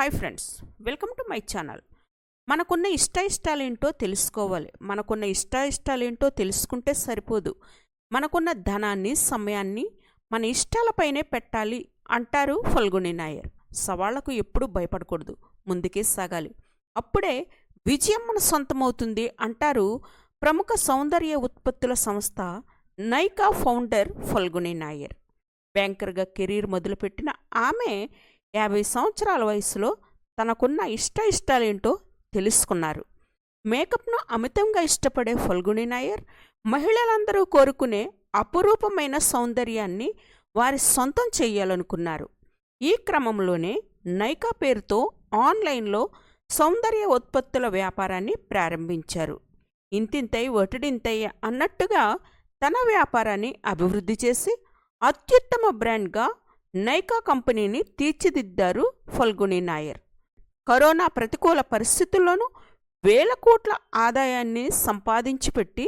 Hi friends, welcome to my channel. మనకున్న ఇష్టాయిష్టాలేంటో తెలుసుకోవాలి. మనకున్న ఇష్టాయిష్టాలేంటో తెలుసుకుంటే సరిపోదు. మనకున్న ధనాన్ని, సమయాన్ని మన ఇష్టాలపైనే పెట్టాలి అంటారు ఫల్గుణి నాయర్. సవాళ్లకు ఎప్పుడూ భయపడకూడదు, ముందుకే సాగాలి. అప్పుడే విజయం మన సొంతమవుతుంది అంటారు ప్రముఖ సౌందర్య ఉత్పత్తుల సంస్థ నైకా ఫౌండర్ ఫల్గుణి నాయర్. బ్యాంకర్గా కెరీర్ మొదలుపెట్టిన ఆమె 50 సంవత్సరాల వయసులో తనకున్న ఇష్టాలేంటో తెలుసుకున్నారు. మేకప్ను అమితంగా ఇష్టపడే ఫల్గుణి నాయర్ మహిళలందరూ కోరుకునే అపురూపమైన సౌందర్యాన్ని వారి సొంతం చెయ్యాలనుకున్నారు. ఈ క్రమంలోనే నైకా పేరుతో ఆన్లైన్లో సౌందర్య ఉత్పత్తుల వ్యాపారాన్ని ప్రారంభించారు. ఇంతింతై ఒటిడింతయ్య అన్నట్టుగా తన వ్యాపారాన్ని అభివృద్ధి చేసి అత్యుత్తమ బ్రాండ్గా నైకా కంపెనీని తీర్చిదిద్దారు ఫల్గుణి నాయర్. కరోనా ప్రతికూల పరిస్థితుల్లోనూ వేల కోట్ల ఆదాయాన్ని సంపాదించి పెట్టి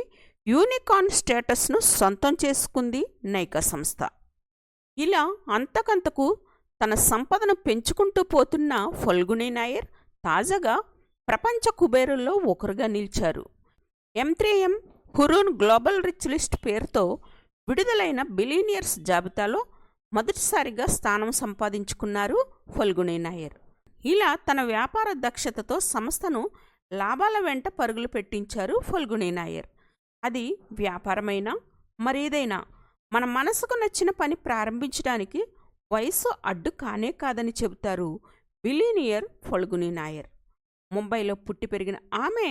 యూనికార్న్ స్టేటస్ను సొంతం చేసుకుంది నైకా సంస్థ. ఇలా అంతకంతకు తన సంపదను పెంచుకుంటూ పోతున్న ఫల్గుణి నాయర్ తాజాగా ప్రపంచ కుబేరుల్లో ఒకరుగా నిలిచారు. M3M Hurun global rich list పేరుతో విడుదలైన బిలియనియర్స్ జాబితాలో మొదటిసారిగా స్థానం సంపాదించుకున్నారు ఫల్గుణి నాయర్. ఇలా తన వ్యాపార దక్షతతో సంస్థను లాభాల వెంట పరుగులు పెట్టించారు ఫల్గుణి నాయర్. అది వ్యాపారమైనా మరేదైనా మన మనసుకు నచ్చిన పని ప్రారంభించడానికి వయసు అడ్డు కానే కాదని చెబుతారు బిలియనియర్ ఫల్గుణి నాయర్. ముంబైలో పుట్టి పెరిగిన ఆమె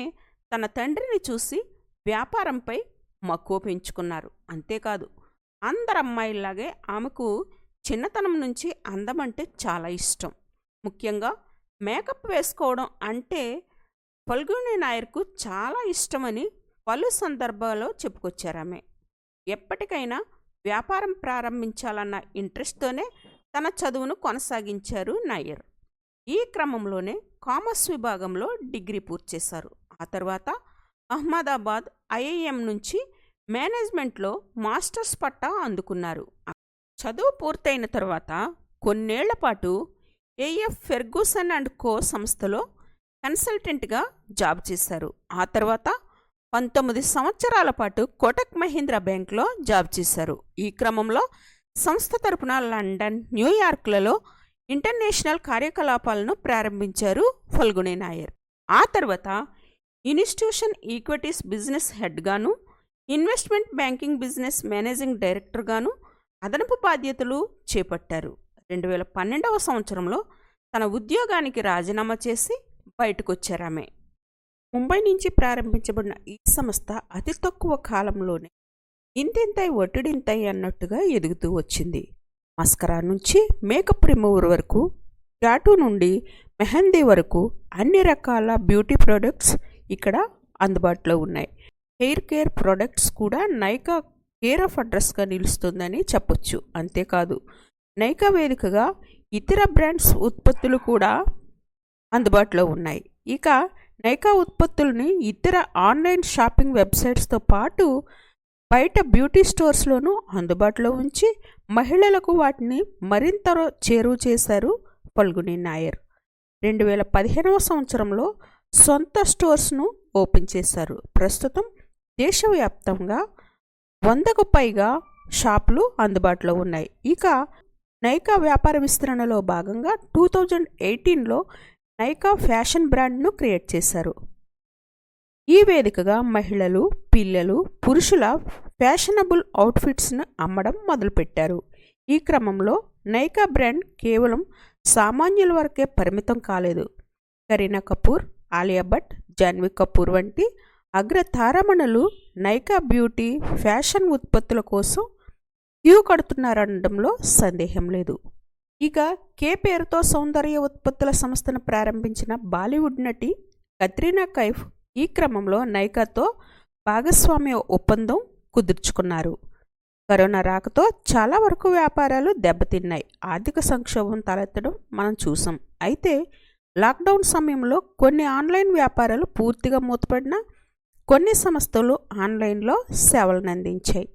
తన తండ్రిని చూసి వ్యాపారంపై మక్కువ పెంచుకున్నారు. అంతేకాదు, అందరమ్మాయిల్లాగే ఆమెకు చిన్నతనం నుంచి అందమంటే చాలా ఇష్టం. ముఖ్యంగా మేకప్ వేసుకోవడం అంటే ఫల్గుణి నాయర్కు చాలా ఇష్టమని పలు సందర్భాల్లో చెప్పుకొచ్చారామె. ఎప్పటికైనా వ్యాపారం ప్రారంభించాలన్న ఇంట్రెస్ట్తోనే తన చదువును కొనసాగించారు నాయర్. ఈ క్రమంలోనే కామర్స్ విభాగంలో డిగ్రీ పూర్తి చేశారు. ఆ తర్వాత అహ్మదాబాద్ IIM నుంచి మేనేజ్మెంట్లో మాస్టర్స్ పట్టా అందుకున్నారు. చదువు పూర్తయిన తర్వాత కొన్నేళ్ల పాటు AF ఫెర్గూసన్ అండ్ కో సంస్థలో కన్సల్టెంట్గా జాబ్ చేశారు. ఆ తర్వాత 19 సంవత్సరాల పాటు కోటక్ మహీంద్రా బ్యాంక్లో జాబ్ చేశారు. ఈ క్రమంలో సంస్థ తరపున లండన్, న్యూయార్క్లలో ఇంటర్నేషనల్ కార్యకలాపాలను ప్రారంభించారు ఫల్గుణి నాయర్. ఆ తర్వాత ఇన్స్టిట్యూషన్ ఈక్విటీస్ బిజినెస్ హెడ్గాను, ఇన్వెస్ట్మెంట్ బ్యాంకింగ్ బిజినెస్ మేనేజింగ్ డైరెక్టర్గాను అదనపు బాధ్యతలు చేపట్టారు. 2012వ సంవత్సరంలో తన ఉద్యోగానికి రాజీనామా చేసి బయటకొచ్చారామె. ముంబై నుంచి ప్రారంభించబడిన ఈ సంస్థ అతి తక్కువ కాలంలోనే ఇంతింతై ఒటిడింతై అన్నట్టుగా ఎదుగుతూ వచ్చింది. మస్కరా నుంచి మేకప్ రిమూవర్ వరకు, టాటూ నుండి మెహందీ వరకు అన్ని రకాల బ్యూటీ ప్రొడక్ట్స్ ఇక్కడ అందుబాటులో ఉన్నాయి. హెయిర్ కేర్ ప్రొడక్ట్స్ కూడా నైకా కేర్ ఆఫ్ అడ్రస్గా నిలుస్తుందని చెప్పొచ్చు. అంతేకాదు, నైకా వేదికగా ఇతర బ్రాండ్స్ ఉత్పత్తులు కూడా అందుబాటులో ఉన్నాయి. ఇక నైకా ఉత్పత్తుల్ని ఇతర ఆన్లైన్ షాపింగ్ వెబ్సైట్స్తో పాటు బయట బ్యూటీ స్టోర్స్లోనూ అందుబాటులో ఉంచి మహిళలకు వాటిని మరింత చేరువ చేశారు ఫల్గుణి నాయర్. 2015వ సంవత్సరంలో సొంత స్టోర్స్ను ఓపెన్ చేశారు. ప్రస్తుతం దేశవ్యాప్తంగా 100కు పైగా షాపులు అందుబాటులో ఉన్నాయి. ఇక నైకా వ్యాపార విస్తరణలో భాగంగా 2018లో నైకా ఫ్యాషన్ బ్రాండ్ను క్రియేట్ చేశారు. ఈ వేదికగా మహిళలు, పిల్లలు, పురుషుల ఫ్యాషనబుల్ అవుట్ఫిట్స్ను అమ్మడం మొదలుపెట్టారు. ఈ క్రమంలో నైకా బ్రాండ్ కేవలం సామాన్యుల వరకే పరిమితం కాలేదు. కరీనా కపూర్, ఆలియా భట్, జాన్వీ కపూర్ వంటి అగ్ర తారామణులు నైకా బ్యూటీ, ఫ్యాషన్ ఉత్పత్తుల కోసం క్యూ కడుతున్నారనడంలో సందేహం లేదు. ఇక కే పేరుతో సౌందర్య ఉత్పత్తుల సంస్థను ప్రారంభించిన బాలీవుడ్ నటి కత్రినా కైఫ్ ఈ క్రమంలో నైకాతో భాగస్వామ్య ఒప్పందం కుదుర్చుకున్నారు. కరోనా రాకతో చాలా వరకు వ్యాపారాలు దెబ్బతిన్నాయి. ఆర్థిక సంక్షోభం తలెత్తడం మనం చూసాం. అయితే లాక్డౌన్ సమయంలో కొన్ని ఆన్లైన్ వ్యాపారాలు పూర్తిగా మూతపడినా కొన్ని సంస్థలు ఆన్లైన్లో సేవలను అందించాయి.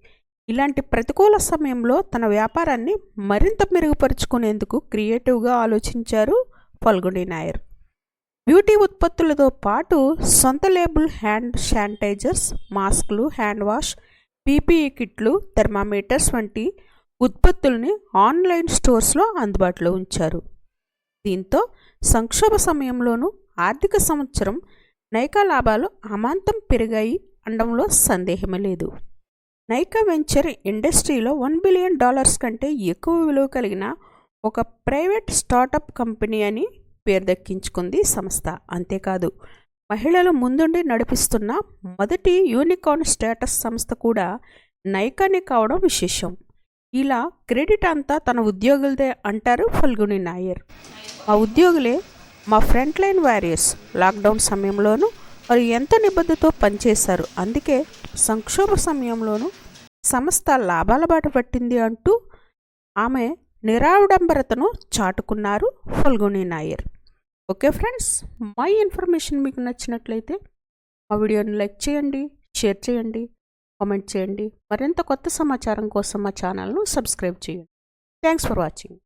ఇలాంటి ప్రతికూల సమయంలో తన వ్యాపారాన్ని మరింత మెరుగుపరుచుకునేందుకు క్రియేటివ్గా ఆలోచించారు ఫల్గుణి నాయర్. బ్యూటీ ఉత్పత్తులతో పాటు సొంత లేబుల్ హ్యాండ్ శానిటైజర్స్, మాస్కులు, హ్యాండ్ వాష్, పీపీఈ కిట్లు, థెర్మామీటర్స్ వంటి ఉత్పత్తుల్ని ఆన్లైన్ స్టోర్స్లో అందుబాటులో ఉంచారు. దీంతో సంక్షోభ సమయంలోనూ ఆర్థిక సంవత్సరం నైకా లాభాలు అమాంతం పెరిగాయి అనడంలో సందేహమే లేదు. నైకా వెంచర్ ఇండస్ట్రీలో $1 బిలియన్ కంటే ఎక్కువ విలువ కలిగిన ఒక ప్రైవేట్ స్టార్టప్ కంపెనీ అని పేరు దక్కించుకుంది సంస్థ. అంతేకాదు, మహిళలు ముందుండి నడిపిస్తున్న మొదటి యూనికార్న్ స్టేటస్ సంస్థ కూడా నైకానే కావడం విశేషం. ఇలా క్రెడిట్ అంతా తన ఉద్యోగులదే అంటారు ఫల్గుణి నాయర్. మా ఉద్యోగులే మా ఫ్రంట్ లైన్ వారియర్స్. లాక్డౌన్ సమయంలోనూ వారు ఎంత నిబద్ధతో పనిచేశారు. అందుకే సంక్షోభ సమయంలోనూ సంస్థ లాభాల బాట పట్టింది అంటూ ఆమె నిరాడంబరతను చాటుకున్నారు ఫల్గుణి నాయర్. ఓకే ఫ్రెండ్స్, మా ఇన్ఫర్మేషన్ మీకు నచ్చినట్లయితే మా వీడియోని లైక్ చేయండి, షేర్ చేయండి, కామెంట్ చేయండి. మరింత కొత్త సమాచారం కోసం మా ఛానల్ను సబ్స్క్రైబ్ చేయండి. Thanks for watching.